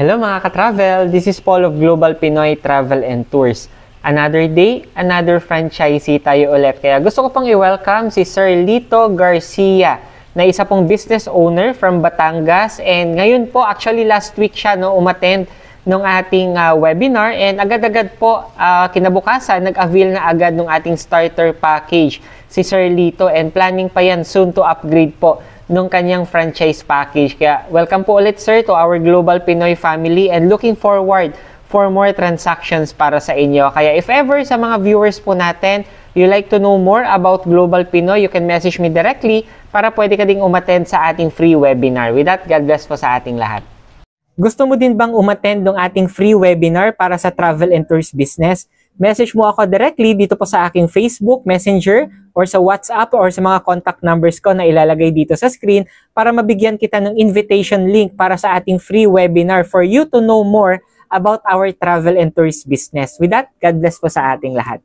Hello mga ka-travel! This is Paul of Global Pinoy Travel and Tours. Another day, another franchisee tayo ulit. Kaya gusto ko pang i-welcome si Sir Lito Garcia na isa pong business owner from Batangas. And ngayon po, actually last week siya umattend nung ating webinar. And agad-agad po, kinabukasan, nag-avail na agad ng ating starter package si Sir Lito. And planning pa yan soon to upgrade po nung kanyang franchise package. Kaya welcome po ulit sir to our Global Pinoy family and looking forward for more transactions para sa inyo. Kaya if ever sa mga viewers po natin, you like to know more about Global Pinoy, you can message me directly para pwede ka ding umattend sa ating free webinar. With that, God bless po sa ating lahat. Gusto mo din bang umattend ng ating free webinar para sa travel and tours business? Message mo ako directly dito po sa aking Facebook, Messenger, or sa WhatsApp, or sa mga contact numbers ko na ilalagay dito sa screen para mabigyan kita ng invitation link para sa ating free webinar for you to know more about our travel and tours business. With that, God bless po sa ating lahat.